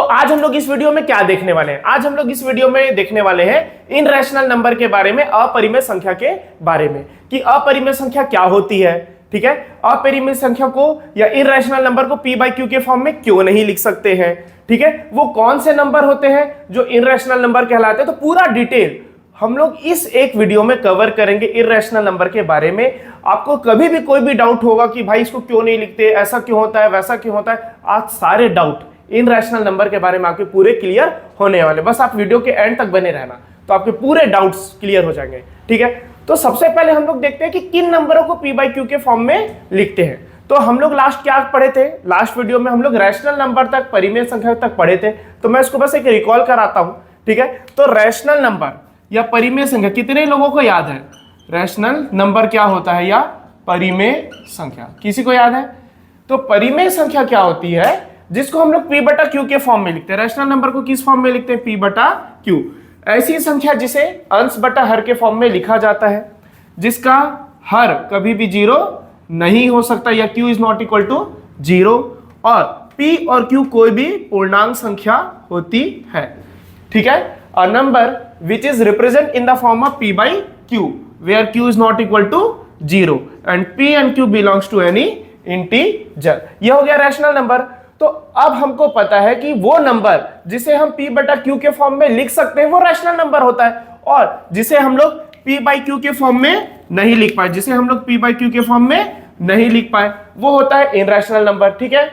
आज हम लोग इस वीडियो में क्या देखने वाले हैं? आज हम लोग इस वीडियो में देखने वाले हैं इनरैशनल नंबर के बारे में, अपरिमेय संख्या के बारे में, कि अपरिमेय संख्या क्या होती है। ठीक है, अपरिमेय संख्या को या इनरैशनल नंबर को p बाई क्यू के फॉर्म में क्यों नहीं लिख सकते हैं। ठीक है, वो कौन से नंबर होते हैं जो इनरैशनल नंबर कहलाते हैं। तो पूरा डिटेल हम लोग इस एक वीडियो में कवर करेंगे इररेशनल नंबर के बारे में। आपको कभी भी कोई भी डाउट होगा कि भाई इसको क्यों नहीं लिखते, ऐसा क्यों होता है, वैसा क्यों होता है, आज सारे डाउट इनरैशनल नंबर के बारे में आपके पूरे क्लियर होने वाले। बस आप वीडियो के एंड तक बने रहना, तो आपके पूरे डाउट्स क्लियर हो जाएंगे। ठीक है, तो सबसे पहले हम लोग देखते हैं कि किन नंबरों को p बाई क्यू के फॉर्म में लिखते हैं। तो हम लोग लास्ट क्या पढ़े थे? लास्ट वीडियो में हम लोग रैशनल नंबर तक, परिमेय संख्या तक पढ़े थे। तो मैं इसको बस एक रिकॉल कराता हूं। ठीक है, तो रैशनल नंबर या परिमेय संख्या कितने लोगों को याद है? रैशनल नंबर क्या होता है या परिमेय संख्या, किसी को याद है? तो परिमेय संख्या क्या होती है? जिसको हम लोग p बटा क्यू के फॉर्म में लिखते हैं। रैशनल नंबर को किस फॉर्म में लिखते हैं? p बटा क्यू। ऐसी संख्या जिसे अंश बटा हर के फॉर्म में लिखा जाता है, जिसका हर कभी भी जीरो नहीं हो सकता या q is not equal to zero, और p और q कोई भी पूर्णांक संख्या होती है। ठीक है, a number which is represent in the form of p by q where q is not equal to 0 and p and q belongs to any integer। यह हो गया रैशनल नंबर। तो अब हमको पता है कि वो नंबर जिसे हम p बटा q के फॉर्म में लिख सकते हैं वो रैशनल नंबर होता है, और जिसे हम लोग p बाई q के फॉर्म में नहीं लिख पाए, जिसे हम लोग p बाई q के फॉर्म में नहीं लिख पाए, वो होता है इनरैशनल नंबर। ठीक है,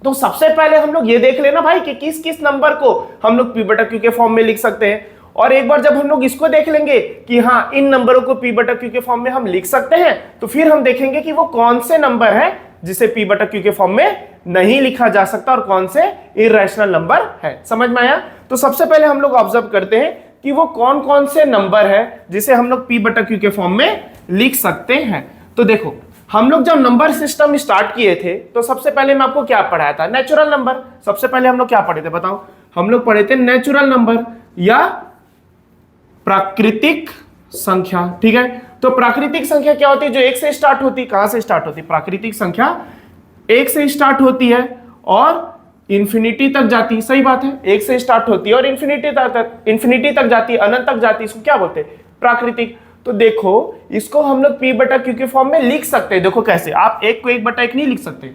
तो सबसे पहले हम लोग ये देख लेना भाई कि किस किस नंबर को हम लोग p बटा क्यू के फॉर्म में लिख सकते हैं। और एक बार जब हम लोग इसको देख लेंगे कि हाँ इन नंबरों को p बटा क्यू के फॉर्म में हम लिख सकते हैं, तो फिर हम देखेंगे कि वो कौन से नंबर है जिसे p बटा क्यू के फॉर्म में नहीं लिखा जा सकता और कौन से इररेशनल नंबर है। समझ में आया? तो सबसे पहले हम लोग ऑब्जर्व करते हैं कि वो कौन कौन से नंबर है जिसे हम लोग p बटा क्यू के फॉर्म में लिख सकते हैं। तो देखो, हम लोग जब नंबर सिस्टम स्टार्ट किए थे तो सबसे पहले मैं आपको क्या पढ़ाया था? Natural number. सबसे पहले हम लोग क्या पढ़े थे बताओ? हम लोग पढ़े थे नेचुरल नंबर या प्राकृतिक संख्या। ठीक है, तो प्राकृतिक संख्या क्या होती है? जो एक से स्टार्ट होती है। कहां से स्टार्ट होती है? प्राकृतिक संख्या एक से स्टार्ट होती है और इंफिनिटी तक जाती है। सही बात है, एक से स्टार्ट होती है और इंफिनिटी तक जाती है, अनंत तक जाती है। इसको क्या बोलते हैं? प्राकृतिक। तो देखो, इसको हम लोग p बटा क्यू के फॉर्म में लिख सकते हैं। देखो कैसे, आप एक को एक बटा एक नहीं लिख सकते,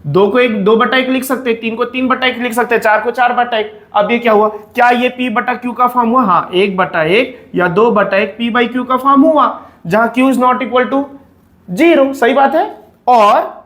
दो को एक दो बटा एक लिख सकते, तीन को तीन बटा एक लिख सकते, चार को चार बटा एक। अब ये क्या हुआ? क्या ये p बटा क्यू का फॉर्म हुआ? हाँ, एक बटा एक या दो बटा एक p बाई क्यू का फॉर्म हुआ, जहां q is not equal to zero. सही बात है। और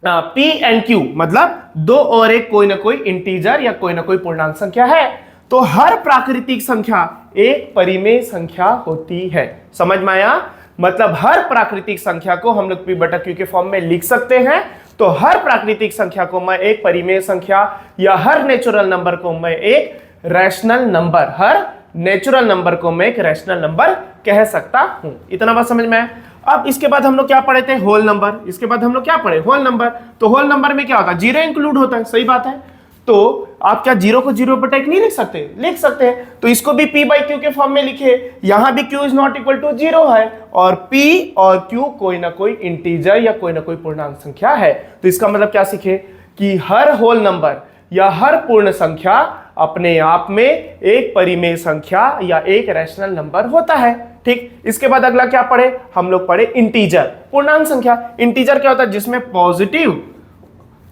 p एंड q मतलब दो और एक कोई ना कोई इंटीजर या कोई ना कोई पूर्णांक संख्या है। तो हर प्राकृतिक संख्या एक परिमेय संख्या होती है। समझ में आया? मतलब हर प्राकृतिक संख्या को हम लोग p बटा क्यू के फॉर्म में लिख सकते हैं। तो हर प्राकृतिक संख्या को मैं एक परिमेय संख्या या हर नेचुरल नंबर को मैं एक रैशनल नंबर, हर नेचुरल नंबर को मैं एक रैशनल नंबर कह सकता हूं। इतना बात समझ में आया? अब इसके बाद हम लोग क्या पढ़े थे? Whole number. इसके बाद हम लोग क्या पढ़े? Whole number. तो होल नंबर में क्या होता है? जीरो इंक्लूड होता है। सही बात है। तो आप क्या जीरो को जीरो बटा एक नहीं लिख सकते? लिख सकते हैं। तो इसको भी p बाई क्यू के फॉर्म में लिखे। यहां भी q is not equal to zero है और p और q कोई ना कोई इंटीजर या कोई ना कोई पूर्णांक संख्या है। तो इसका मतलब क्या सीखे कि हर होल नंबर या हर पूर्ण संख्या अपने आप में एक परिमेय संख्या या एक रैशनल नंबर होता है। ठीक, इसके बाद अगला क्या पढ़े? हम लोग पढ़े इंटीजर, पूर्णांक संख्या। इंटीजर क्या होता है? जिसमें पॉजिटिव,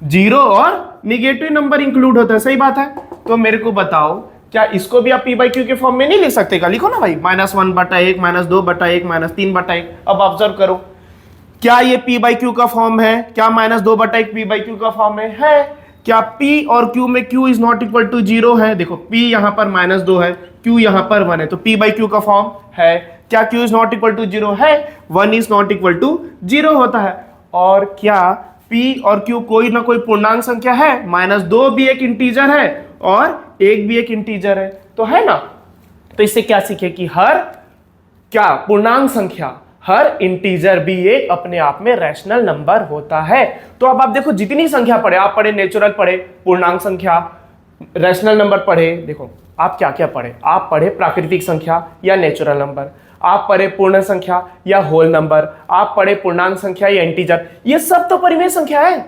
जीरो और निगेटिव नंबर इंक्लूड होता है। सही बात है। तो मेरे को बताओ, क्या इसको भी आप p बाई क्यू के फॉर्म में नहीं लिख सकते? का लिखो ना भाई, -1 बटा एक, -2 बटा एक, -3 बटा एक। अब ऑब्जर्व करो, क्या ये p बाई क्यू का फॉर्म है? क्या -2 बटा एक p बाई क्यू का फॉर्म है? क्या p और q में q is not equal to zero है? देखो, p यहां पर -2 है, q यहां पर 1 है, तो p बाई क्यू का फॉर्म है। क्या q is not equal to zero है? 1 is not equal to zero होता है। और क्या p और q कोई ना कोई पूर्णांक संख्या है? -2 भी एक इंटीजर है और 1 भी एक इंटीजर है, तो है ना? तो इससे क्या सीखे कि हर क्या पूर्णांक संख्या, हर इंटीजर भी एक अपने आप में रैशनल नंबर होता है। तो अब आप देखो, जितनी संख्या पढ़े, आप पढ़े नेचुरल पढ़े, पूर्णांक संख्या, रैशनल नंबर पढ़े। देखो आप क्या क्या पढ़े? आप पढ़े प्राकृतिक संख्या या नेचुरल नंबर, आप पढ़े पूर्ण संख्या या होल नंबर, आप पढ़े पूर्णांक संख्या या इंटीजर। ये सब तो परिमेय संख्या है।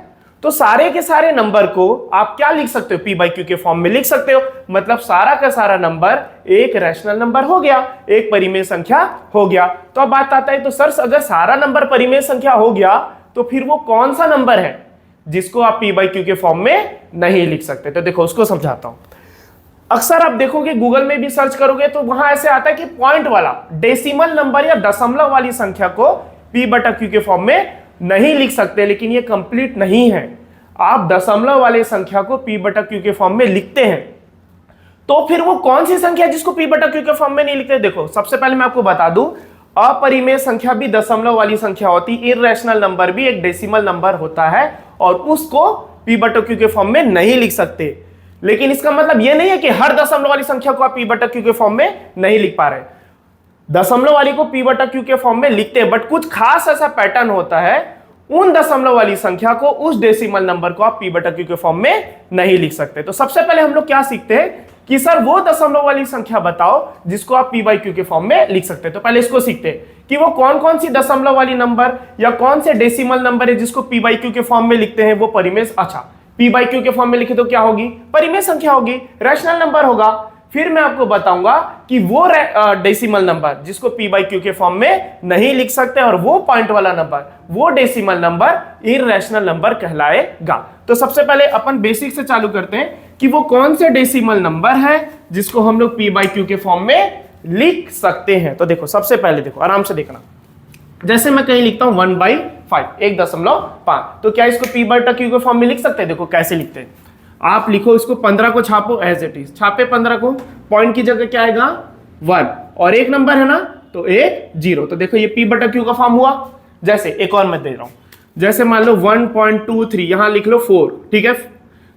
तो सारे के सारे नंबर को आप क्या लिख सकते हो, p बाई क्यू के फॉर्म में लिख सकते हो। मतलब सारा का सारा नंबर एक रैशनल नंबर हो गया, एक परिमेय संख्या हो गया। तो अब बात आता है, तो सर अगर सारा नंबर परिमेय संख्या हो गया तो फिर वो कौन सा नंबर है जिसको आप p बाई क्यू के फॉर्म में नहीं लिख सकते। तो देखो उसको समझाता हूं। अक्सर आप देखोगे गूगल में भी सर्च करोगे तो वहां ऐसे आता है कि पॉइंट वाला डेसिमल नंबर या दशमलव वाली संख्या को p बटा क्यू के फॉर्म में नहीं लिख सकते, लेकिन ये कंप्लीट नहीं है। आप दशमलव वाले संख्या को p बटा क्यू के फॉर्म में लिखते हैं, तो फिर वो कौन सी संख्या है जिसको p बटा क्यू के फॉर्म में नहीं लिखते। देखो सबसे पहले मैं आपको बता दूं, अपरिमेय संख्या भी दशमलव वाली संख्या होती, इर्रेशनल नंबर भी एक डेसिमल नंबर होता है और उसको p बटा क्यू के फॉर्म में नहीं लिख सकते। लेकिन इसका मतलब यह नहीं है कि हर दशमलव वाली संख्या को आप p बटा क्यू के फॉर्म में नहीं लिख पा रहे। दशमलव वाली को p बटा क्यू के फॉर्म में लिखते हैं, बट कुछ खास ऐसा पैटर्न होता है, उन दशमलव वाली संख्या को, उस डेसिमल नंबर को आप p बटा क्यू के फॉर्म में नहीं लिख सकते। तो सबसे पहले हम लोग क्या सीखते हैं कि सर वो दशमलव वाली संख्या बताओ जिसको आप p बाई क्यू के फॉर्म में लिख सकते हैं। तो पहले इसको सीखते हैं कि वो कौन कौन सी दशमलव वाली नंबर या कौन से डेसिमल नंबर है जिसको p बाई क्यू के फॉर्म में लिखते हैं वो परिमेय। अच्छा, p बाई क्यू के फॉर्म में लिखे तो क्या होगी, परिमेय संख्या होगी, रैशनल नंबर होगा। फिर मैं आपको बताऊंगा कि वो डेसिमल नंबर जिसको p बाई क्यू के फॉर्म में नहीं लिख सकते और वो पॉइंट वाला नंबर, वो डेसिमल नंबर इररेशनल नंबर कहलाएगा। तो सबसे पहले अपन बेसिक से चालू करते हैं कि वो कौन से डेसिमल नंबर है जिसको हम लोग p बाई क्यू के फॉर्म में लिख सकते हैं। तो देखो सबसे पहले देखो आराम से देखना, जैसे मैं कहीं लिखता हूं 1/5 1.5, तो क्या इसको p बटा क्यू के फॉर्म में लिख सकते हैं। देखो कैसे लिखते हैं, आप लिखो इसको 15 को छापो एज इट इज, छापे 15 को, पॉइंट की जगह क्या आएगा 1 और एक नंबर है ना तो एक 0। तो देखो ये p बटा क्यू का फॉर्म हुआ। जैसे एक और मैं दे रहा हूं, जैसे मान लो 1.23 यहां लिख लो 4, ठीक है।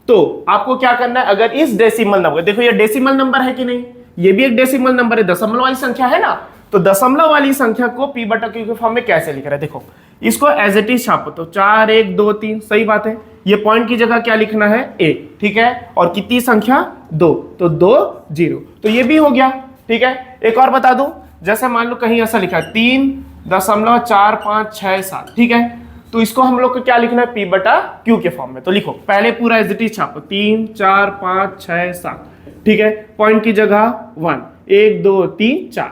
तो आपको क्या करना है, अगर इस डेसिमल नंबर, देखो ये डेसिमल नंबर है कि नहीं, ये भी एक डेसिमल नंबर है, दशमलव वाली संख्या है ना, तो दशमलव वाली संख्या को p बटा क्यू के फॉर्म में कैसे लिख रहा है। देखो इसको एज इट इज छापो, तो 4 1 2 3, सही बात है। ये पॉइंट की जगह क्या लिखना है 1, ठीक है, और कितनी संख्या 2, तो 2 0, तो ये भी हो गया, ठीक है। एक और बता दूं, जैसे मान लो कहीं ऐसा लिखा है 3.4567, ठीक है, तो इसको हम लोग को क्या लिखना है p बटा क्यू के फॉर्म में। तो लिखो पहले पूरा एज इट इज छापो, 3 4 5 6 7, ठीक है, पॉइंट की जगह 1 1 2 3 4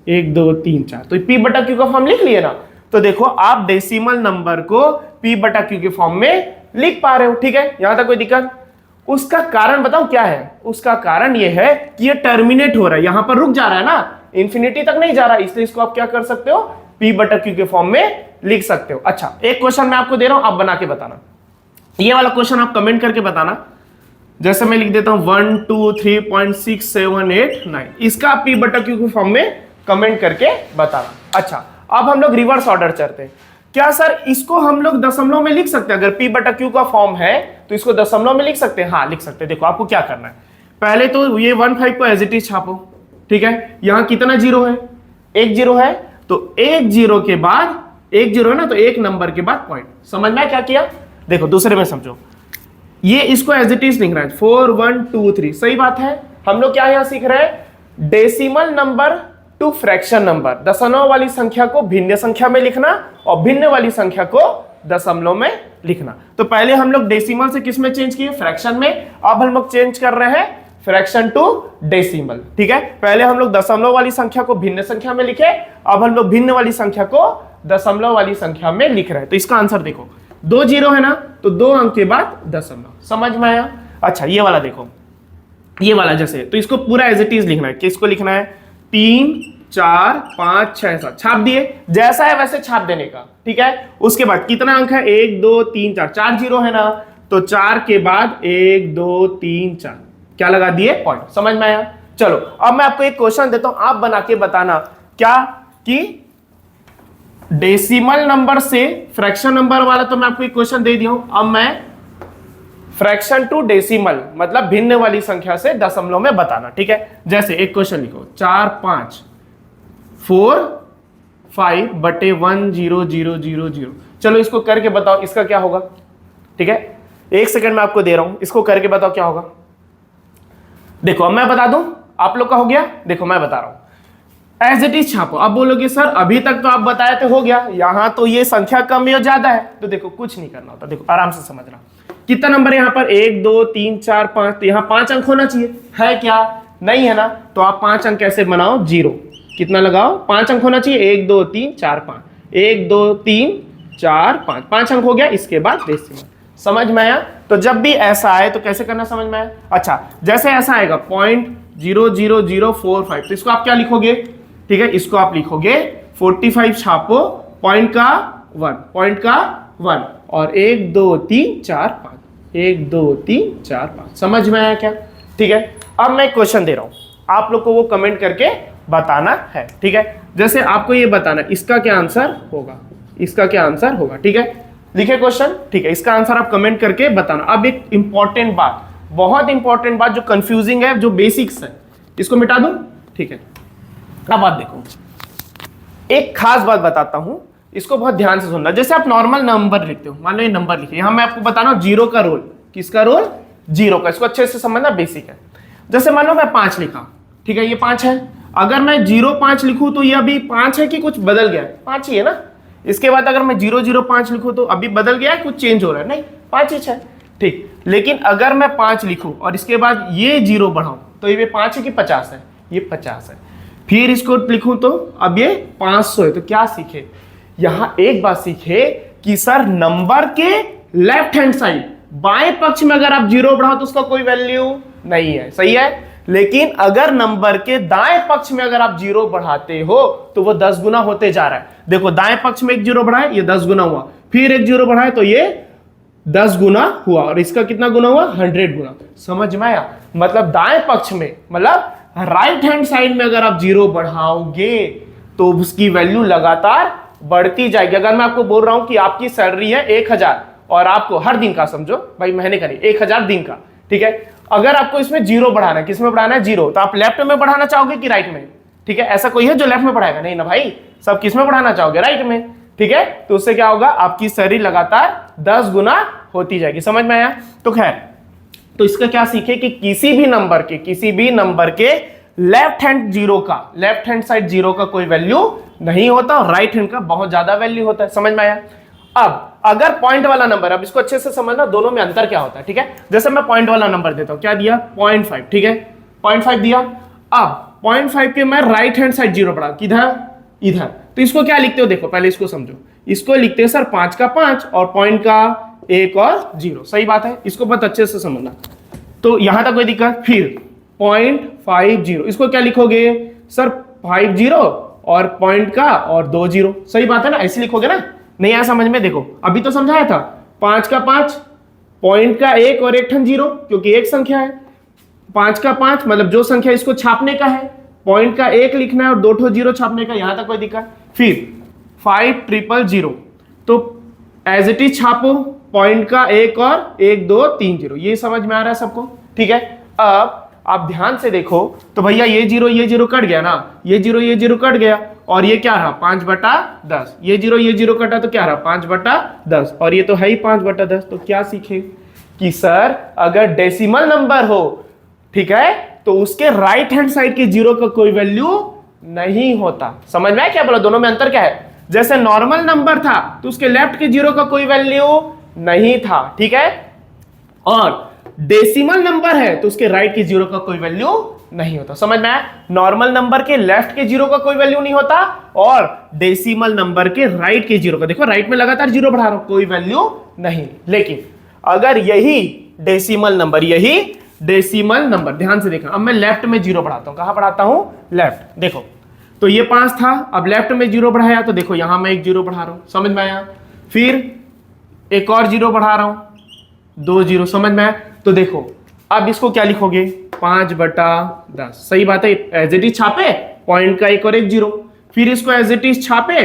1 2 3 4, तो p बटा क्यू का फॉर्म लिख लिए ना। तो देखो आप डेसिमल नंबर को p बटा क्यू के फॉर्म में लिख पा रहे हो, ठीक है, यहां तक कोई दिक्कत। उसका कारण बताओ क्या है, उसका कारण यह है कि ये टर्मिनेट हो रहा है, यहां पर रुक जा रहा है ना, इंफिनिटी तक नहीं जा रहा, इसलिए इसको आप क्या कर सकते हो, p बटा क्यू के फॉर्म में लिख सकते हो। अच्छा, एक क्वेश्चन मैं आपको दे रहा हूं, आप बना के बताना, ये वाला क्वेश्चन आप कमेंट करके बताना। जैसे मैं लिख देता हूं 123.6789, इसका आप p बटा क्यू के फॉर्म में कमेंट करके बताना। अच्छा, अब हम लोग रिवर्स ऑर्डर चलते हैं। क्या सर इसको हम लोग दशमलव में लिख सकते हैं, अगर p बटा क्यू का फॉर्म है तो इसको दशमलव में लिख सकते हैं। हाँ लिख सकते हैं। देखो आपको क्या करना है, पहले तो ये 15 को एज इट इज छापो, ठीक है, यहां कितना जीरो है, एक जीरो है, तो एक जीरो के बाद, एक जीरो है ना, तो एक नंबर के बाद पॉइंट। समझ में क्या किया, देखो दूसरे में समझो, ये इसको एज इट इज लिख रहा है 4123, सही बात है। हम लोग क्या यहां सीख रहे हैं, decimal number two fraction number, दशमलव वाली संख्या को भिन्न संख्या में लिखना और भिन्न वाली संख्या को दशमलव में लिखना। तो पहले हम लोग डेसिमल से किस में चेंज किए, फ्रैक्शन में, अब हम लोग चेंज कर रहे हैं फ्रैक्शन टू डेसिमल, ठीक है। पहले हम लोग दशमलव वाली संख्या को भिन्न संख्या में लिखे, अब हम लोग भिन्न वाली संख्या को दशमलव वाली संख्या में लिख रहे हैं। तो इसका आंसर देखो 2 जीरो है ना, तो 2 अंक के बाद दशमलव, समझ में आया। अच्छा ये वाला देखो, ये वाला जैसे, तो इसको पूरा एज इट इज लिखना है, किसको लिखना है 3 4 5 6 7, छाप दिए, जैसा है वैसे छाप देने का, ठीक है। उसके बाद कितना अंक है 1 2 3 4, 4 जीरो है ना, तो 4 के बाद 1 2 3 4, क्या लगा दिए पॉइंट, समझ में आया। चलो अब मैं आपको एक क्वेश्चन देता हूं, आप बना के बताना क्या कि डेसिमल नंबर से फ्रैक्शन नंबर वाला, तो मैं आपको एक क्वेश्चन दे दिया हूं, अब मैं फ्रैक्शन टू डेसिमल मतलब भिन्न वाली संख्या से दशमलव में बताना, ठीक है। जैसे एक क्वेश्चन लिखो 4 5 4 5 बटे 1 0 0 0 0, चलो इसको करके बताओ इसका क्या होगा, ठीक है। एक सेकंड में आपको दे रहा हूं, इसको करके बताओ क्या होगा। देखो अब मैं बता दूं, आप लोग का हो गया, देखो मैं बता रहा हूं, एज इट इज छापो। अब बोलोगे सर अभी तक तो आप बताए थे हो गया, यहां तो ये संख्या कम या ज्यादा है, तो देखो कुछ नहीं करना होता, देखो आराम से समझना। कितना नंबर है यहाँ पर, 1 2 3 4 5, तो यहाँ 5 अंक होना चाहिए, है क्या, नहीं है ना, तो आप 5 अंक कैसे बनाओ, 0, कितना लगाओ, 5 अंक होना चाहिए, 1 2 3 4 5, 1 2 3 4 5, 5 अंक हो गया, इसके बाद डेसिमल। समझ में आया? तो जब भी ऐसा आए तो कैसे करना, समझ में आया? अच्छा, जैसे ऐसा आएगा 0.00045, तो इसको आप क्या लिखोगे, ठीक है, इसको आप लिखोगे 45 छापो, पॉइंट का 1 और 1 2 3 4 5, 1 2 3 4 5। समझ में आया क्या? ठीक है, अब मैं क्वेश्चन दे रहा हूं, आप लोग को वो कमेंट करके बताना है, ठीक है। जैसे आपको ये बताना इसका क्या आंसर होगा, इसका क्या आंसर होगा, ठीक है, लिखे क्वेश्चन, ठीक है, इसका आंसर आप कमेंट करके बताना। अब एक इंपॉर्टेंट बात, बहुत इंपॉर्टेंट बात, जो कंफ्यूजिंग है, जो बेसिक्स है, इसको मिटा दूं, ठीक है। अब आप देखो, एक खास बात बताता हूं, इसको बहुत ध्यान से सुनना। जैसे आप नॉर्मल नंबर लिखते हो, मान लो ये नंबर लिखे, यहां मैं आपको बता रहा हूं जीरो का रोल, किसका रोल, जीरो का, इसको अच्छे से समझना, बेसिक है। जैसे मान लो मैं 5 लिखा, ठीक है, ये 5 है, अगर मैं 0.5 लिखूं तो ये अभी 5 है कि कुछ बदल गया है, 5 ही है ना। इसके बाद अगर मैं 0.05 लिखूं तो अभी बदल गया है, कुछ चेंज हो रहा है, नहीं, 5 ही है, ठीक। लेकिन अगर मैं 5 लिखूं और इसके बाद ये 0 बढ़ाऊं तो ये 5 है कि 50 है, ये 50 है। फिर इसको लिखूं तो अब ये 500 है, तो क्या सीखे, यहां एक बात सीखे कि सर नंबर के लेफ्ट हैंड साइड बाएं पक्ष में अगर आप 0 बढ़ाओ तो उसका कोई वैल्यू नहीं है, सही है। लेकिन अगर नंबर के दाएं पक्ष में अगर आप 0 बढ़ाते हो तो वो 10 गुना होते जा रहा है। देखो दाएं पक्ष में एक 0 बढ़ाए, ये 10 गुना हुआ, फिर एक 0 बढ़ाए तो ये 10 गुना हुआ, और इसका कितना गुना हुआ, 100 गुना। समझ में आया? मतलब दाएं पक्ष में, मतलब राइट हैंड साइड में अगर आप 0 बढ़ाओगे तो उसकी वैल्यू लगातार बढ़ती जाएगी। अगर मैं आपको बोल रहा हूं कि आपकी सैलरी है 1000 और आपको हर दिन का, समझो भाई महीने का नहीं, 1000 दिन का, ठीक है, अगर आपको इसमें 0 बढ़ाना है, किसमें बढ़ाना है, 0, तो आप लेफ्ट में बढ़ाना चाहोगे कि राइट में, ठीक है, ऐसा कोई है जो लेफ्ट में बढ़ाएगा, नहीं ना भाई, सब किसमें बढ़ाना चाहोगे, राइट में, ठीक है। तो उससे क्या होगा, आपकी सैलरी लगातार 10 गुना होती जाएगी। समझ में आया? तो खैर, तो इसका क्या सीखे कि किसी भी नंबर के लेफ्ट हैंड 0 का, लेफ्ट हैंड साइड 0 का कोई वैल्यू नहीं होता और राइट हैंड का बहुत ज्यादा वैल्यू होता है। समझ में आया? अब अगर पॉइंट वाला नंबर, अब इसको अच्छे से समझना, दोनों में अंतर क्या होता है, ठीक है। जैसे मैं पॉइंट वाला नंबर देता हूं, क्या दिया, 0.5, ठीक है, 0.5 दिया। अब 0.5 के मैं राइट हैंड साइड 0 बढ़ा, किधर, इधर, तो इसको क्या लिखते हो, देखो पहले इसको समझो, इसको लिखते हैं सर 5 का 5 और पॉइंट का 1 और 0, सही बात है, इसको बहुत अच्छे से समझना। तो यहां तक कोई दिक्कत, फिर 0.50, इसको क्या लिखोगे सर, 50 और पॉइंट का और 2 0, सही बात है ना, ऐसे लिखोगे ना, नहीं आया समझ में? देखो अभी तो समझाया था, 5 का 5, पॉइंट का 1 और 1 ठन 0, क्योंकि एक संख्या है, 5 का 5 मतलब जो संख्या इसको छापने का है, पॉइंट का 1 लिखना है और 2 ठो 0 छापने का, यहां तक कोई दिक्कत। फिर 5000, तो एज इट इज छापो, पॉइंट का 1 और 1 2 3 0, ये समझ में आ रहा है सबको, ठीक है। अब आप ध्यान से देखो तो भैया ये 0 कट गया ना, ये 0 कट गया, और ये क्या रहा, 5/10, ये 0 कटा तो क्या रहा, 5/10, और ये तो है ही 5/10। तो क्या सीखे कि सर अगर डेसिमल नंबर हो, ठीक है, तो उसके राइट हैंड साइड के 0 का कोई वैल्यू नहीं होता। समझ में आया क्या बोला, दोनों में अंतर क्या है? जैसे नॉर्मल नंबर था तो उसके लेफ्ट के 0 का कोई वैल्यू नहीं था, ठीक है, और डेसिमल नंबर है तो उसके राइट के 0 का कोई वैल्यू नहीं होता। समझ में आया? नॉर्मल नंबर के लेफ्ट के 0 का कोई वैल्यू नहीं होता और डेसिमल नंबर के राइट के 0 का, देखो राइट में लगातार 0 बढ़ा रहा हूं, कोई वैल्यू नहीं। लेकिन अगर यही डेसिमल नंबर, ध्यान से देखना, अब मैं लेफ्ट में 0 बढ़ाता हूं, कहां बढ़ाता हूं, लेफ्ट, देखो तो ये 5 था, अब लेफ्ट में 0 बढ़ाया तो देखो यहां मैं एक 0 बढ़ा रहा हूं, समझ में आया, फिर एक और 0 बढ़ा रहा हूं, 2 0, समझ में आया। तो देखो अब इसको क्या लिखोगे, 5/10, सही बात है, एज इट इज छापे, पॉइंट का 1 और 1 0, फिर इसको एज इट इज छापे,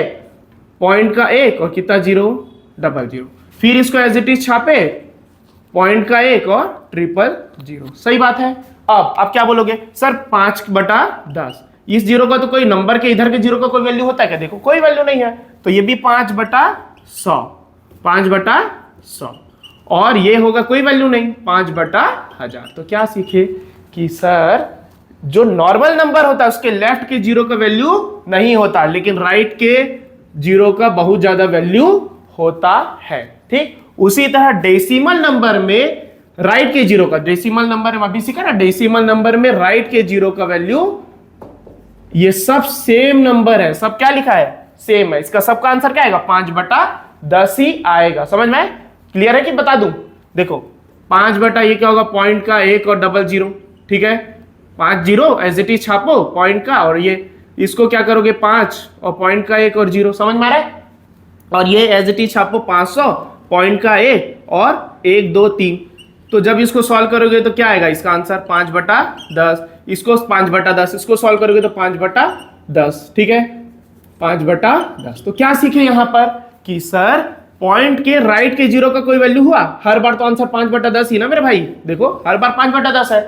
पॉइंट का 1 और कितना 0 00, फिर इसको एज इट इज छापे, पॉइंट का 1 और 000, सही बात है। अब आप क्या बोलोगे सर 5/10, इस 0 का तो कोई नंबर के इधर के 0 का कोई वैल्यू होता है क्या, देखो कोई वैल्यू नहीं है, तो ये भी 5/100, 5/100, और ये होगा कोई वैल्यू नहीं, 5/1000। तो क्या सीखे कि सर जो नॉर्मल नंबर होता है उसके लेफ्ट के जीरो का वैल्यू नहीं होता, लेकिन राइट के जीरो का बहुत ज्यादा वैल्यू होता है। ठीक, उसी तरह डेसिमल नंबर में राइट के जीरो का, डेसिमल नंबर में अभी सीखा ना, डेसिमल नंबर में राइट के जीरो का वैल्यू, ये सब सेम नंबर है, सब क्या लिखा है, सेम है। इसका सबका आंसर क्या आएगा, 5/10 ही आएगा। समझ में क्लियर है कि बता दूं? देखो 5 बटा ये क्या होगा, पॉइंट का 1 और डबल जीरो, ठीक है, 5 जीरो एज इट इज छापो पॉइंट का, और ये इसको क्या करोगे 5 और पॉइंट का 1 और जीरो, समझ में आ रहा है? और ये एज इट इज छापो 500 पॉइंट का 1 और 1 2 3। तो जब इसको सॉल्व करोगे तो क्या आएगा इसका आंसर, 5/10। इसको 5/10, इसको सॉल्व करोगे तो 5/10, ठीक है, 5/10। तो क्या सीखे यहां पर कि सर पॉइंट के राइट के जीरो का कोई वैल्यू हुआ, हर बार तो आंसर 5/10 ही ना मेरे भाई, देखो हर बार 5/10 है।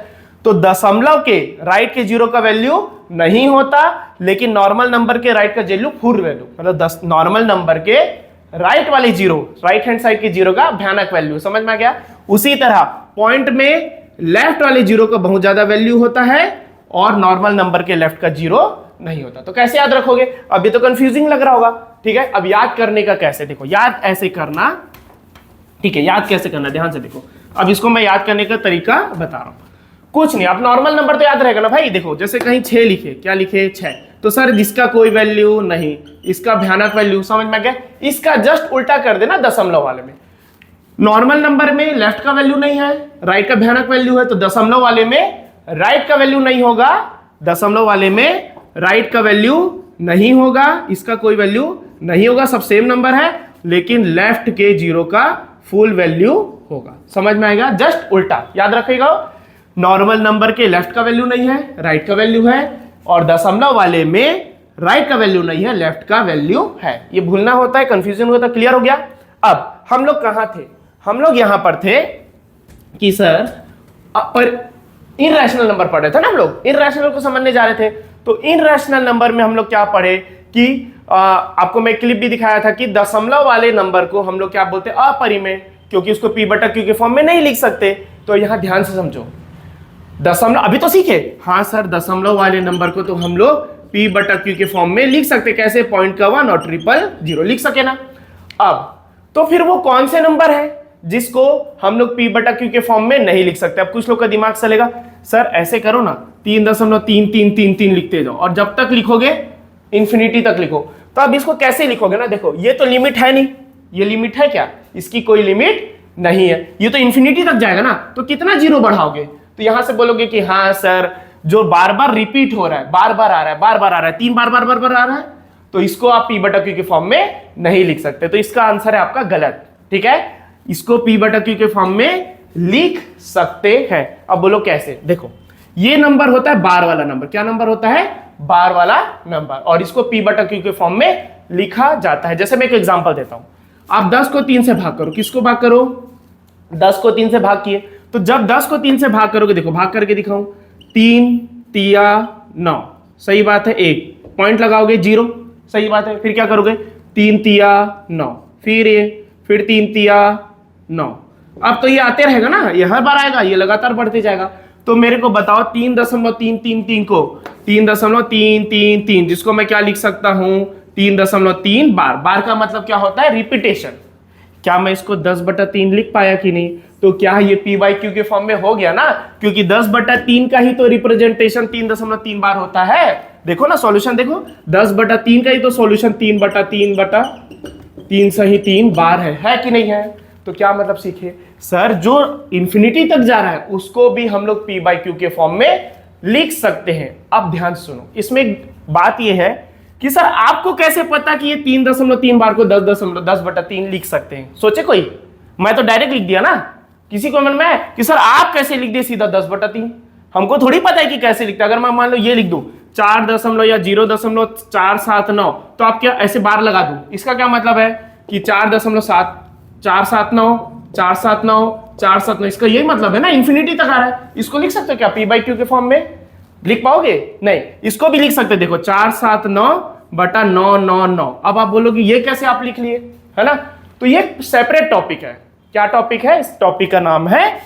तो दशमलव के राइट के जीरो का वैल्यू नहीं होता, लेकिन नॉर्मल नंबर के राइट का वैल्यू फुल वैल्यू, मतलब नॉर्मल नंबर के राइट वाले जीरो, राइट हैंड साइड के जीरो का भयानक वैल्यू। समझ में आ गया? उसी तरह पॉइंट में लेफ्ट वाले जीरो का बहुत ज्यादा वैल्यू होता है और नॉर्मल नंबर के लेफ्ट का जीरो नहीं होता। तो कैसे याद रखोगे? अभी तो कंफ्यूजिंग लग रहा होगा, ठीक है। अब याद करने का कैसे, देखो याद ऐसे करना, ठीक है, याद कैसे करना ध्यान से देखो। अब इसको मैं याद करने का तरीका बता रहा हूं। कुछ नहीं, अब नॉर्मल नंबर तो याद रहेगा ना भाई। देखो जैसे कहीं 6 लिखे, क्या लिखे 6, तो सर जिसका कोई वैल्यू नहीं, इसका भयानक वैल्यू, समझ में गया? इसका जस्ट उल्टा कर देना दशमलव वाले में। नॉर्मल नंबर में लेफ्ट का वैल्यू नहीं है, राइट का भयानक वैल्यू है, तो दशमलव वाले में राइट का वैल्यू नहीं होगा, दशमलव वाले में राइट का वैल्यू नहीं होगा, इसका कोई वैल्यू नहीं होगा, सब सेम नंबर है, लेकिन लेफ्ट के जीरो का फुल वैल्यू होगा। समझ में आएगा? जस्ट उल्टा याद रखिएगा, नॉर्मल नंबर के लेफ्ट का वैल्यू नहीं है, राइट का वैल्यू है, और दशमलव वाले में राइट का वैल्यू नहीं है, लेफ्ट का वैल्यू है। ये भूलना होता है, कंफ्यूजन होता है। क्लियर हो गया? अब हम लोग कहां थे? हम लोग यहां पर थे कि सर पर इनरैशनल नंबर पढ़ रहे थे ना, हम लोग इनरैशनल को समझने जा रहे थे। तो इनरैशनल नंबर में हम लोग क्या पढ़े कि आपको मैं क्लिप भी दिखाया था कि दशमलव वाले नंबर को हम लोग क्या बोलते हैं, अपरिमेय, क्योंकि उसको p/q के फॉर्म में नहीं लिख सकते। तो यहां ध्यान से समझो, दशमलव अभी तो सीखे, हाँ सर दशमलव वाले नंबर को तो हम लोग p/q के फॉर्म में लिख सकते, कैसे, पॉइंट का 1 और 000 लिख सके ना। अब तो फिर वो कौन से नंबर है जिसको हम लोग p/q के फॉर्म में नहीं लिख सकते? अब कुछ लोग का दिमाग चलेगा, सर ऐसे करो ना 3.3333 लिखते जाओ, और जब तक लिखोगे इंफिनिटी तक लिखो। तो अब इसको कैसे लिखोगे ना, देखो ये तो लिमिट है नहीं, ये लिमिट है क्या? इसकी कोई लिमिट नहीं है, ये तो इंफिनिटी तक जाएगा ना, तो कितना जीरो बढ़ाओगे? तो यहां से बोलोगे कि हाँ सर जो बार बार रिपीट हो रहा है, बार बार आ रहा है, बार बार आ रहा है, 3 बार बार बार बार आ रहा है, तो इसको आप p/q के फॉर्म में नहीं लिख सकते। तो इसका आंसर है आपका गलत, ठीक है। इसको p/q के फॉर्म में लिख सकते हैं। अब बोलो कैसे? देखो ये नंबर होता है बार वाला नंबर, क्या नंबर होता है? बार वाला नंबर, और इसको p/q के फॉर्म में लिखा जाता है। जैसे मैं एक एग्जांपल देता हूं, आप 10 को 3 से भाग करो, किसको भाग करो? 10 को 3 से भाग किए, तो जब 10 को 3 से भाग करोगे, देखो भाग करके दिखाऊं, 3 तिया 9, सही बात है, 1 पॉइंट लगाओगे 0, सही बात है। फिर क्या करोगे? 3 तिया 9, फिर ये, फिर 3 तिया 9। अब तो ये आते रहेगा ना, ये हर बार आएगा, ये लगातार बढ़ते जाएगा। तो मेरे को बताओ 3.333 को 3.333, जिसको मैं क्या लिख सकता हूं? 3.3 बार। बार का मतलब क्या होता है? रिपीटेशन। क्या मैं इसको 10/3 लिख पाया कि नहीं? तो क्या ये p/q के फॉर्म में हो गया ना, क्योंकि 10/3 का ही तो रिप्रेजेंटेशन 3.3 बार होता है। देखो ना सॉल्यूशन, देखो 10/3 का ही तो सॉल्यूशन 3/3 सही 3 बार है कि नहीं है? तो क्या मतलब सीखे, सर जो इंफिनिटी तक जा रहा है उसको भी हम लोग p/q के फॉर्म में लिख सकते हैं। अब ध्यान सुनो, इसमें बात यह है कि सर आपको कैसे पता कि ये 3.3 बार को 10/3 लिख सकते हैं? सोचे कोई? मैं तो डायरेक्ट लिख दिया ना, किसी को मन में कि सर आप कैसे लिख दिए सीधा 10/3? हमको थोड़ी पता है कि कैसे लिखते। अगर मैं मान लो ये लिख दूं 4 या 0.479, तो आप क्या ऐसे बार लगा दूं, इसका क्या मतलब है कि 4.7479, इसका यही मतलब है ना, इंफिनिटी तक आ रहा है। इसको लिख सकते हो क्या p/q के फॉर्म में? लिख पाओगे? नहीं। इसको भी लिख सकते, देखो 479/999। अब आप बोलोगे ये कैसे आप लिख लिए, है ना? तो ये सेपरेट टॉपिक है। क्या टॉपिक है? इस टॉपिक का नाम है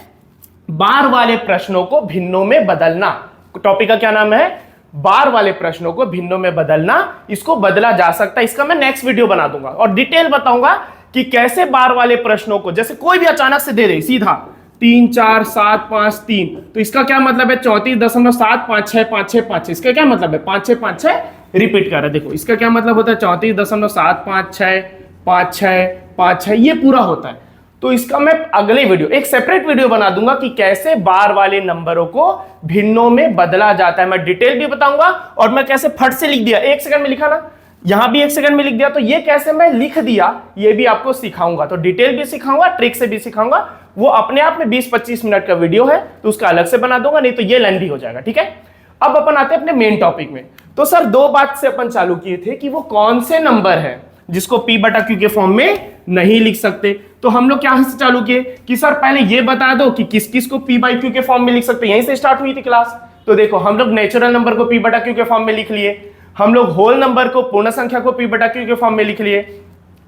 बार वाले प्रश्नों को भिन्नों में बदलना। टॉपिक का क्या नाम है? बार वाले प्रश्नों को भिन्नों में बदलना। इसको बदला जा सकता है, इसका मैं नेक्स्ट वीडियो बना दूंगा और डिटेल बताऊंगा कि कैसे बार वाले प्रश्नों को, जैसे कोई भी अचानक से दे दे सीधा 3 4 7 5 3, तो इसका क्या मतलब है? 34.7565656, इसका क्या मतलब है? 5656 रिपीट कर रहा है। देखो इसका क्या मतलब होता है? 34.7565656, ये पूरा होता है। तो इसका मैं अगले वीडियो, एक सेपरेट वीडियो बना दूंगा कि कैसे बार वाले नंबरों को भिन्नों में बदला जाता है। मैं डिटेल भी बताऊंगा और मैं कैसे फट से लिख दिया, 1 सेकंड में लिखा ना, यहां भी 1 सेकंड में लिख दिया, तो ये कैसे मैं लिख दिया ये भी आपको सिखाऊंगा। तो डिटेल भी सिखाऊंगा, ट्रिक से भी सिखाऊंगा। वो अपने आप में 20-25 मिनट का वीडियो है, तो उसका अलग से बना दूंगा, नहीं तो ये लेंथी हो जाएगा। ठीक है, अब अपन आते हैं अपने मेन टॉपिक में। तो सर 2 बात से अपन चालू किए थे कि वो कौन से नंबर है जिसको P बटा Q के फॉर्म में नहीं लिख सकते। तो हम लोग क्या से चालू किए कि सर पहले ये बता दो कि किस किस को P बाई Q के फॉर्म में लिख सकते, यहीं से स्टार्ट हुई थी क्लास। तो देखो हम लोग नेचुरल नंबर को P बटा Q के फॉर्म में लिख लिए, हम लोग होल नंबर को, पूर्ण संख्या को P बटा Q के फॉर्म में लिख लिए,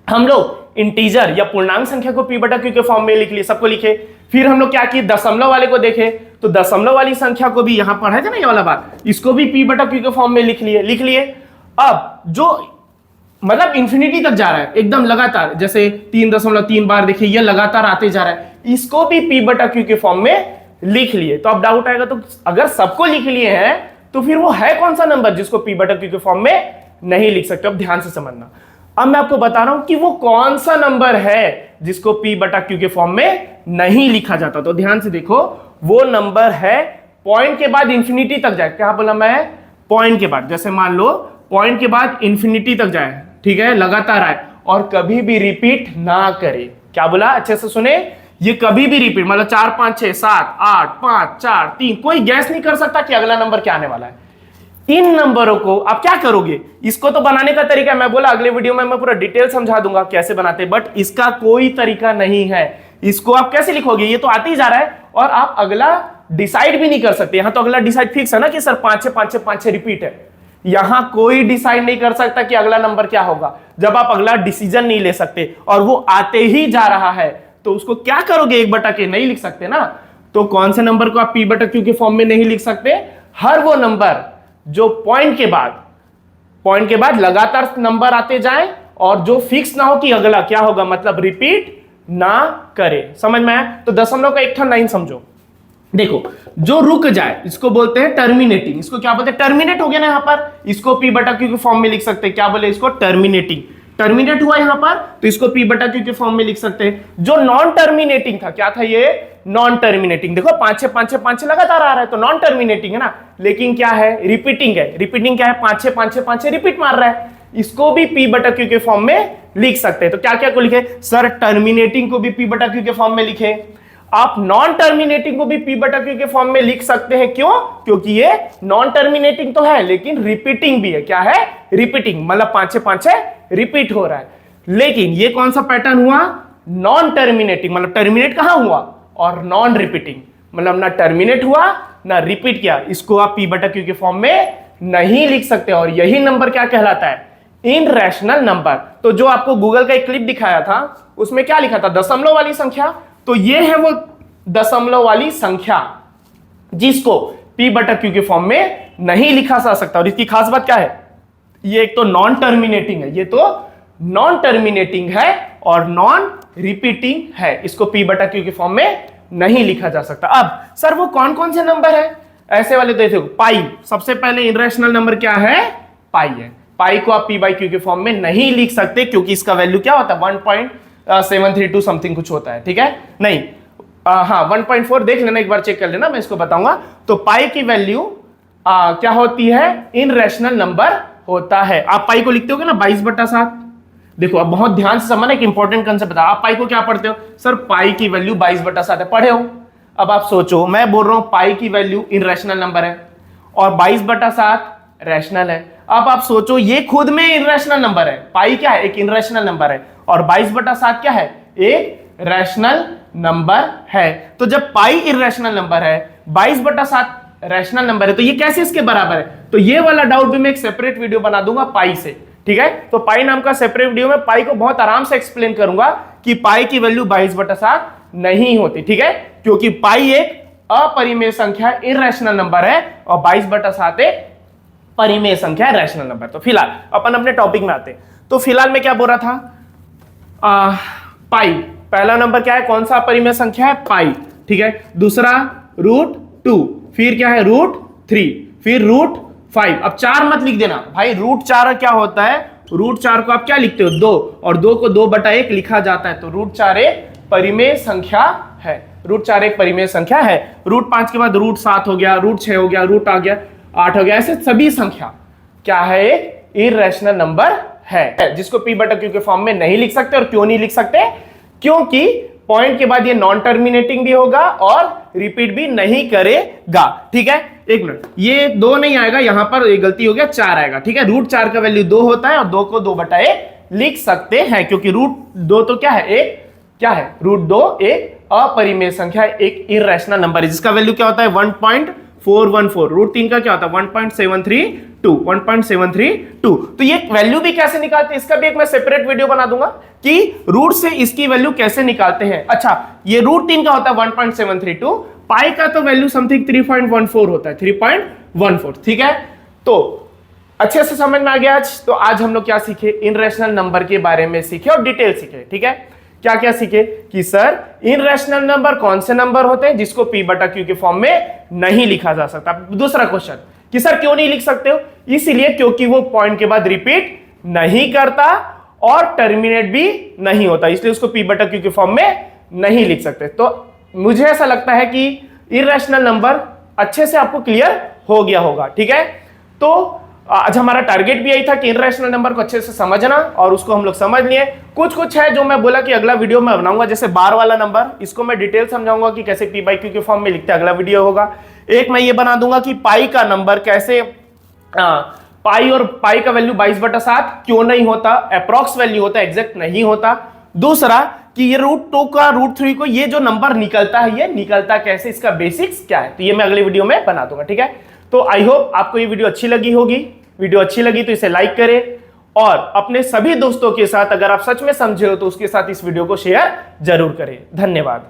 हम लोग इंटीजर या पूर्णांक संख्या को P बटा Q के फॉर्म में लिख लिए, सबको लिखे। फिर हम लोग क्या किए, दशमलव वाले को देखे, तो दशमलव वाली संख्या को भी यहां पढ़ा था ना ये वाला बात, इसको भी P बटा Q के फॉर्म में लिख लिए। अब जो मतलब इंफिनिटी तक जा रहा है एकदम लगातार, जैसे 3.3 बार देखिए ये लगातार आते जा रहा है, इसको भी P बटा Q के फॉर्म में लिख लिए। तो अब डाउट आएगा, तो अगर सबको लिख लिए हैं तो फिर वो है कौन सा नंबर जिसको P बटा Q के फॉर्म में नहीं लिख सकते? अब ध्यान से समझना, अब मैं आपको बता रहा हूं कि वो कौन सा नंबर है जिसको P बटा Q के फॉर्म में नहीं लिखा जाता। तो ध्यान से देखो, वो नंबर है पॉइंट के बाद इंफिनिटी तक जाए। क्या बोला मैं? पॉइंट के बाद, जैसे मान लो पॉइंट के बाद इंफिनिटी तक जाए, ठीक है, लगातार आए और कभी भी रिपीट ना करे। क्या बोला? अच्छे से सुने, ये कभी भी रिपीट, मतलब 4 5 6 7 8 5 4 3, कोई गैस नहीं कर सकता कि अगला नंबर क्या आने वाला है। इन नंबरों को आप क्या करोगे, इसको तो बनाने का तरीका मैं बोला अगले वीडियो में मैं पूरा डिटेल समझा दूंगा कैसे बनाते, बट इसका कोई तरीका नहीं है। इसको आप कैसे लिखोगे, ये तो आते ही जा रहा है और आप अगला डिसाइड भी नहीं कर सकते। यहां तो अगला डिसाइड फिक्स है ना कि सर 5 6 5 6 5 6 रिपीट है, यहां कोई डिसाइड नहीं कर सकता कि अगला नंबर क्या होगा जब आप अगला डिसीजन नहीं ले सकते और वो आते ही जा रहा है। तो उसको क्या करोगे, 1 बटा के नहीं लिख सकते ना। तो कौन से नंबर को आप P बटा Q के फॉर्म में नहीं लिख सकते? हर वो नंबर जो पॉइंट के बाद लगातार नंबर आते जाएं और जो फिक्स ना हो कि अगला क्या होगा, मतलब रिपीट ना करे। समझ में आया? तो दशमलव का 1 था 9 समझो। देखो जो रुक जाए इसको बोलते हैं टर्मिनेटिंग। इसको क्या बोलते हैं? टर्मिनेट हो गया ना, यहां पर इसको P बटा Q के फॉर्म में लिख सकते हैं। क्या बोले इसको? टर्मिनेटिंग। टर्मिनेट हुआ यहां पर तो इसको P बटा Q के फॉर्म में लिख सकते हैं। जो नॉन टर्मिनेटिंग था, क्या था ये? Non terminating. देखो 5 6 5 6 5 6 लगातार आ रहा है तो नॉन टर्मिनेटिंग है ना, लेकिन क्या है? रिपीटिंग है। रिपीटिंग क्या है? 5 6 5 6 5 6 रिपीट मार रहा है, इसको भी P बटा Q के फॉर्म में लिख सकते हैं। तो क्या क्या को लिखे सर? टर्मिनेटिंग को भी P बटा Q के फॉर्म में लिखे, आप नॉन टर्मिनेटिंग को भी P बटा Q के फॉर्म में लिख सकते हैं। क्यों? क्योंकि ये नॉन टर्मिनेटिंग तो है लेकिन रिपीटिंग भी है। क्या है? रिपीटिंग, मतलब 5 6 5 6 रिपीट हो रहा है। लेकिन ये कौन सा पैटर्न हुआ? नॉन टर्मिनेटिंग, मतलब टर्मिनेट कहां हुआ और नॉन रिपीटिंग, मतलब ना टर्मिनेट हुआ ना रिपीट किया, इसको आप P बटा Q के फॉर्म में नहीं लिख सकते। और यही नंबर क्या कहलाता है? इनरैशनल नंबर। तो जो आपको गूगल का एक क्लिप दिखाया था उसमें क्या लिखा था? दशमलव वाली संख्या। तो ये है वो दशमलव वाली संख्या जिसको P बटा Q के फॉर्म में नहीं लिखा जा सकता। और इसकी खास बात क्या है? ये एक तो नॉन टर्मिनेटिंग है, ये तो नॉन टर्मिनेटिंग है और नॉन रिपीटिंग है, इसको P बटा Q के फॉर्म में नहीं लिखा जा सकता। अब सर वो कौन कौन से नंबर है ऐसे वाले? तो देखो पाई, सबसे पहले इनरेशनल नंबर क्या है? पाई है। पाई को आप P बाई Q के फॉर्म में नहीं लिख सकते क्योंकि इसका वैल्यू क्या होता है? 1.732 समथिंग कुछ होता है, ठीक है? नहीं, हाँ 1.4 देख लेना, एक बार चेक कर लेना, मैं इसको बताऊंगा। तो पाई की वैल्यू क्या होती है? इनरेशनल नंबर होता है। आप पाई को लिखते होगे ना 22/7। देखो अब बहुत ध्यान से समझना, एक इंपॉर्टेंट कंसेप्ट बता। आप पाई को क्या पढ़ते हो? सर पाई की वैल्यू 22/7 है, पढ़े हो? अब आप सोचो, मैं बोल रहा हूं पाई की वैल्यू इनरेशनल नंबर है और 22/7 रैशनल है। अब आप सोचो ये खुद में इनरेशनल नंबर है, पाई क्या है? एक इनरेशनल नंबर है और 22/7 क्या है? एक रैशनल नंबर है। तो जब पाई इररेशनल नंबर है, 22/7 रैशनल नंबर है, तो ये कैसे इसके बराबर है? तो ये वाला डाउट भी मैं एक सेपरेट वीडियो बना दूंगा पाई से, ठीक है? तो पाई नाम का सेपरेट वीडियो में पाई को बहुत आराम से एक्सप्लेन करूंगा कि पाई की वैल्यू 22/7 नहीं होती, ठीक है? क्योंकि पाई एक अपरिमेय संख्या इरेशनल नंबर है और 22/7 एक परिमेय संख्या है, रैशनल नंबर। तो फिलहाल अपन अपने टॉपिक में आते हैं। तो फिलहाल मैं क्या बोल रहा था, पाई पहला नंबर क्या है, कौन सा अपरिमेय संख्या है, पाई, ठीक है। दूसरा √2, फिर क्या है √3, फिर √5। अब 4 मत लिख देना भाई, √4 क्या होता है, √4 को आप क्या लिखते हो 2, और 2 को 2/1 लिखा जाता है, तो √4 एक परिमेय संख्या है, √4 एक परिमेय संख्या है। √5 के बाद √7 हो गया, √6 हो गया, √ आ गया, 8 हो गया, ऐसे सभी संख्या क्या है, एक इरेशनल नंबर है, जिसको p/q के फॉर्म में नहीं लिख सकते। और क्यों नहीं लिख सकते, क्योंकि पॉइंट के बाद ये नॉन टर्मिनेटिंग भी होगा और रिपीट भी नहीं करेगा, ठीक है। एक मिनट, ये 2 नहीं आएगा, यहां पर एक गलती हो गया, 4 आएगा, ठीक है। √4 का वैल्यू 2 होता है और 2 को 2/1 लिख सकते हैं, क्योंकि √2 तो क्या है, एक क्या है, √2 एक अपरिमेय संख्या, एक इरेशनल नंबर है, जिसका वैल्यू क्या होता है 1.414। √3 का क्या होता है 1.732। तो ये वैल्यू भी कैसे निकालते हैं, इसका भी एक मैं सेपरेट वीडियो बना दूंगा कि रूट से इसकी वैल्यू कैसे निकालते हैं। अच्छा, ये √3 का होता है 1.732, पाई का तो वैल्यू समथिंग 3.14 होता है, 3.14, ठीक है। तो अच्छे से समझ में आ गया आज। तो आज हम लोग क्या सीखे, इनरेशनल नंबर के बारे में सीखे और डिटेल सीखे, ठीक है। क्या क्या सीखे कि सर इनरेशनल नंबर कौन से नंबर होते हैं जिसको p/q के फॉर्म में नहीं लिखा जा सकता। दूसरा क्वेश्चन कि सर क्यों नहीं लिख सकते हो, इसलिए क्योंकि वो पॉइंट के बाद रिपीट नहीं करता और टर्मिनेट भी नहीं होता, इसलिए उसको p/q के फॉर्म में नहीं लिख सकते। तो मुझे ऐसा लगता है कि इरेशनल नंबर अच्छे से आपको क्लियर हो गया होगा, ठीक है। तो आज हमारा टारगेट भी यही था कि इरेशनल नंबर को अच्छे से समझना, और उसको हम लोग समझ लिए। कुछ है जो मैं बोला कि अगला वीडियो में बनाऊंगा, जैसे बार वाला नंबर, इसको मैं डिटेल समझाऊंगा कि कैसे p/q के फॉर्म में लिखते हैं, अगला वीडियो होगा। एक मैं ये बना दूंगा कि पाई का नंबर कैसे, पाई और पाई का वैल्यू 22/7 क्यों नहीं होता, अप्रॉक्स वैल्यू होता है, एग्जैक्ट नहीं होता। दूसरा कि ये √2 का √3 को ये जो नंबर निकलता है, ये निकलता कैसे, इसका बेसिक्स क्या है, तो ये मैं अगले वीडियो में बना दूंगा, ठीक है। तो आई होप आपको ये वीडियो अच्छी लगी होगी। वीडियो अच्छी लगी तो इसे लाइक करें और अपने सभी दोस्तों के साथ, अगर आप सच में समझे हो तो उसके साथ इस वीडियो को शेयर जरूर करें। धन्यवाद।